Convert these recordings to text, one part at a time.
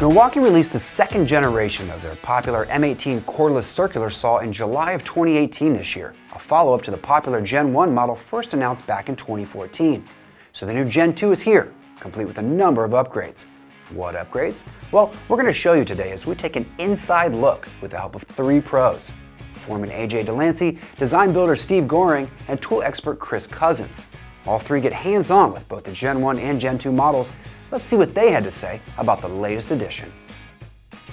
Milwaukee released the second generation of their popular M18 Cordless Circular Saw in July of 2018 this year, a follow-up to the popular Gen 1 model first announced back in 2014. So the new Gen 2 is here, complete with a number of upgrades. What upgrades? Well, we're going to show you today as we take an inside look with the help of three pros: Foreman AJ Delancey, design builder Steve Gohring, and tool expert Chris Cousins. All three get hands-on with both the Gen 1 and Gen 2 models. Let's see what they had to say about the latest edition.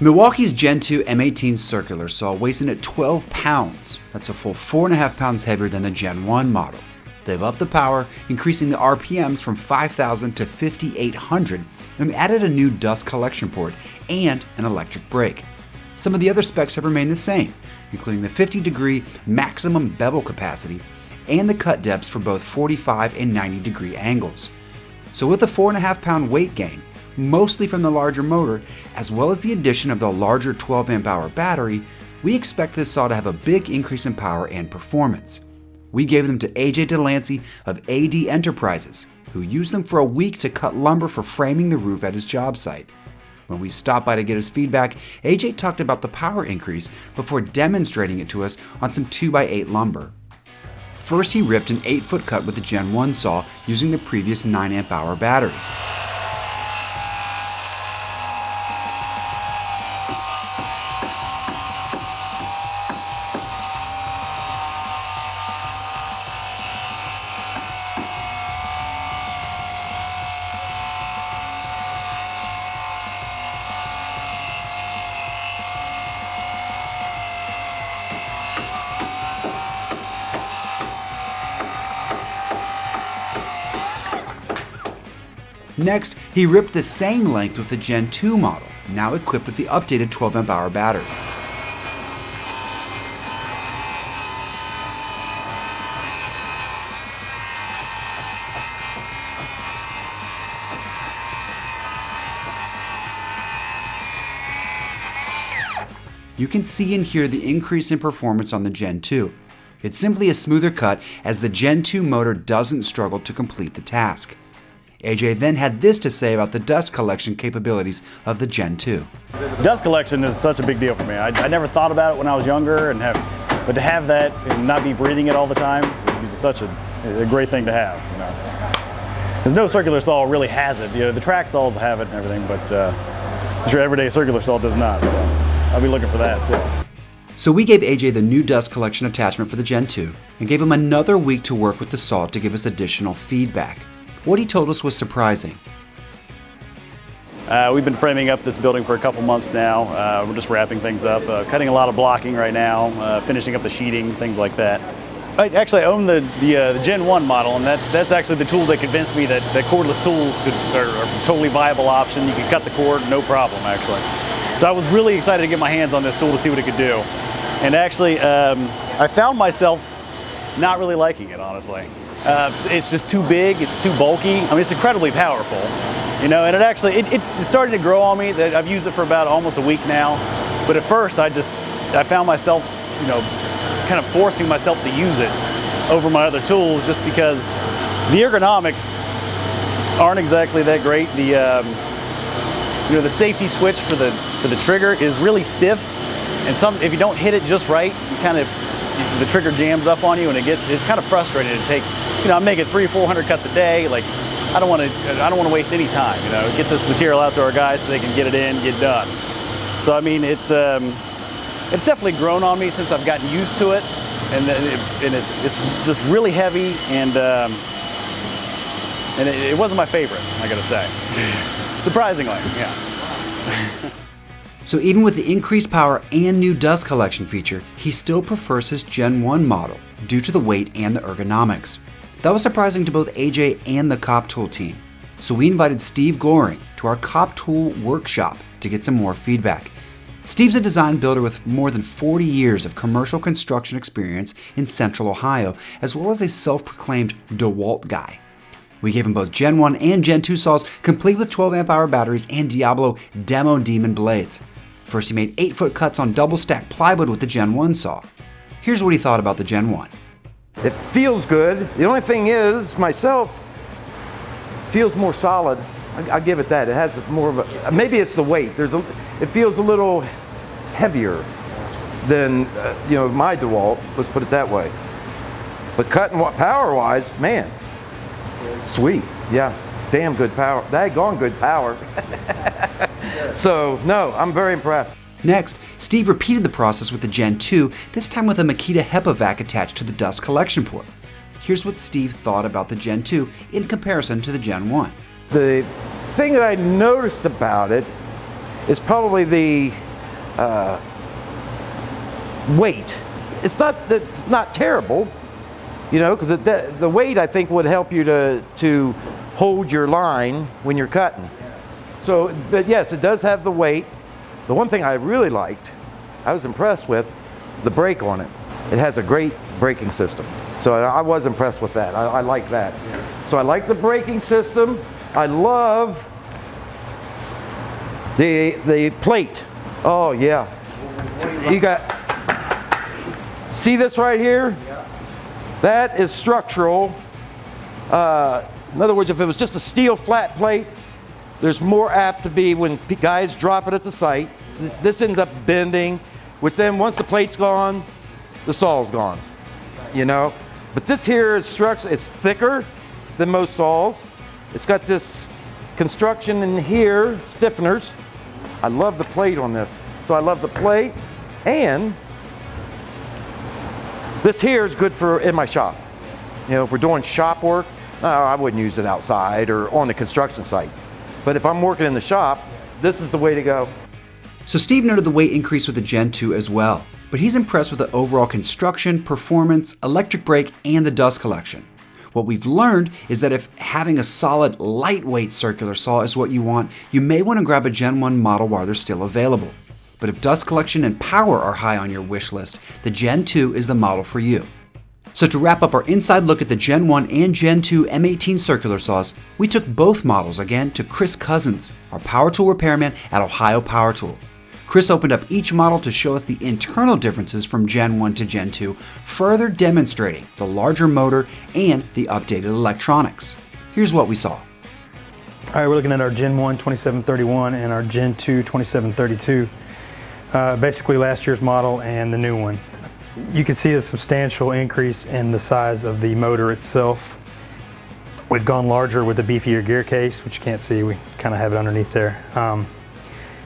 Milwaukee's Gen 2 M18 Circular Saw weighs in at 12 pounds. That's a full 4.5 pounds heavier than the Gen 1 model. They've upped the power, increasing the RPMs from 5,000 to 5,800, and added a new dust collection port and an electric brake. Some of the other specs have remained the same, including the 50-degree maximum bevel capacity and the cut depths for both 45 and 90-degree angles. So with a 4.5 pound weight gain, mostly from the larger motor, as well as the addition of the larger 12 amp hour battery, we expect this saw to have a big increase in power and performance. We gave them to AJ Delancey of AD Enterprises, who used them for a week to cut lumber for framing the roof at his job site. When we stopped by to get his feedback, AJ talked about the power increase before demonstrating it to us on some 2x8 lumber. First, he ripped an 8-foot cut with the Gen 1 saw using the previous 9 amp hour battery. Next, he ripped the same length with the Gen 2 model, now equipped with the updated 12 amp hour battery. You can see and hear the increase in performance on the Gen 2. It's simply a smoother cut as the Gen 2 motor doesn't struggle to complete the task. AJ then had this to say about the dust collection capabilities of the Gen 2. Dust collection is such a big deal for me. I never thought about it when I was younger, but to have that and not be breathing it all the time would be such a great thing to have. You know, because no circular saw really has it. You know, the track saws have it and everything, but your everyday circular saw does not. So I'll be looking for that too. So we gave AJ the new dust collection attachment for the Gen 2 and gave him another week to work with the saw to give us additional feedback. What he told us was surprising. We've been framing up this building for a couple months now. We're just wrapping things up, cutting a lot of blocking right now, finishing up the sheeting, things like that. I own the Gen 1 model, and that's actually the tool that convinced me that cordless tools are a totally viable option. You can cut the cord, no problem, actually. So I was really excited to get my hands on this tool to see what it could do. And actually, I found myself not really liking it, honestly. It's just too big, it's too bulky. I mean, it's incredibly powerful, you know, and it's starting to grow on me. That I've used it for about almost a week now. But at first, I found myself, you know, kind of forcing myself to use it over my other tools just because the ergonomics aren't exactly that great. You know, the safety switch for the trigger is really stiff, and if you don't hit it just right, the trigger jams up on you, and it's kind of frustrating to take. You know, I'm making 300-400 cuts a day. Like, I don't want to waste any time. You know, get this material out to our guys so they can get it in, get done. So I mean, it's definitely grown on me since I've gotten used to it, and it's just really heavy, and it wasn't my favorite, I gotta say. Surprisingly, yeah. So even with the increased power and new dust collection feature, he still prefers his Gen 1 model due to the weight and the ergonomics. That was surprising to both AJ and the Cop Tool team. So we invited Steve Gohring to our Cop Tool workshop to get some more feedback. Steve's a design builder with more than 40 years of commercial construction experience in Central Ohio, as well as a self-proclaimed DeWalt guy. We gave him both Gen 1 and Gen 2 saws, complete with 12 amp hour batteries and Diablo Demo Demon blades. First, he made 8-foot cuts on double-stacked plywood with the Gen 1 saw. Here's what he thought about the Gen 1. It feels good. The only thing is, myself, feels more solid. I'll give it that. It has more of a, maybe it's the weight. It feels a little heavier than, you know, my DeWalt, let's put it that way. But cutting power-wise, man, sweet, yeah, damn good power, daggone good power. So, no, I'm very impressed. Next, Steve repeated the process with the Gen 2, this time with a Makita HEPA vac attached to the dust collection port. Here's what Steve thought about the Gen 2 in comparison to the Gen 1. The thing that I noticed about it is probably the weight. It's not terrible, you know, because the weight I think would help you to hold your line when you're cutting. So, but yes, it does have the weight. The one thing I really liked, I was impressed with, the brake on it. It has a great braking system. So I was impressed with that. I like that. So I like the braking system. I love the plate. Oh yeah. You got, see this right here? That is structural. In other words, if it was just a steel flat plate, there's more apt to be when guys drop it at the site. This ends up bending, which then once the plate's gone, the saw's gone, you know? But this here is structural, it's thicker than most saws. It's got this construction in here, stiffeners. I love the plate on this. So I love the plate, and this here is good for in my shop. You know, if we're doing shop work, I wouldn't use it outside or on the construction site. But if I'm working in the shop, this is the way to go. So Steve noted the weight increase with the Gen 2 as well, but he's impressed with the overall construction, performance, electric brake, and the dust collection. What we've learned is that if having a solid, lightweight circular saw is what you want, you may want to grab a Gen 1 model while they're still available. But if dust collection and power are high on your wish list, the Gen 2 is the model for you. So to wrap up our inside look at the Gen 1 and Gen 2 M18 circular saws, we took both models again to Chris Cousins, our power tool repairman at Ohio Power Tool. Chris opened up each model to show us the internal differences from Gen 1 to Gen 2, further demonstrating the larger motor and the updated electronics. Here's what we saw. All right, we're looking at our Gen 1 2731 and our Gen 2 2732. Basically last year's model and the new one. You can see a substantial increase in the size of the motor itself. We've gone larger with the beefier gear case, which you can't see, we kind of have it underneath there.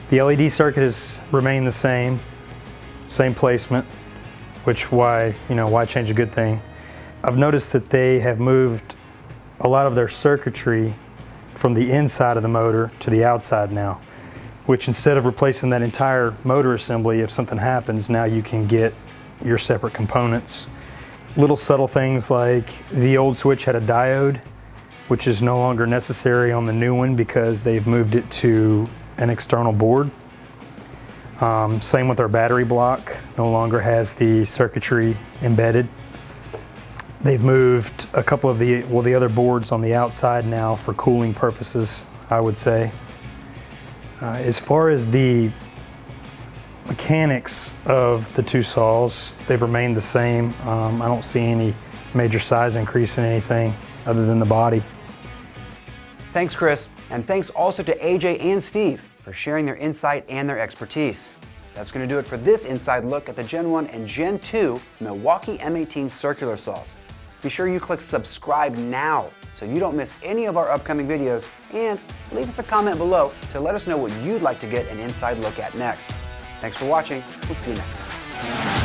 The LED circuit has remained the same placement, which why change a good thing. I've noticed that they have moved a lot of their circuitry from the inside of the motor to the outside now, which instead of replacing that entire motor assembly, if something happens, now you can get your separate components. Little subtle things like the old switch had a diode, which is no longer necessary on the new one because they've moved it to an external board. Same with our battery block, no longer has the circuitry embedded. They've moved a couple of the other boards on the outside now for cooling purposes, I would say. As far as the mechanics of the two saws, they've remained the same. I don't see any major size increase in anything other than the body. Thanks, Chris, and thanks also to AJ and Steve for sharing their insight and their expertise. That's going to do it for this inside look at the Gen 1 and Gen 2 Milwaukee M18 Circular Saws. Be sure you click subscribe now so you don't miss any of our upcoming videos, and leave us a comment below to let us know what you'd like to get an inside look at next. Thanks for watching. We'll see you next time.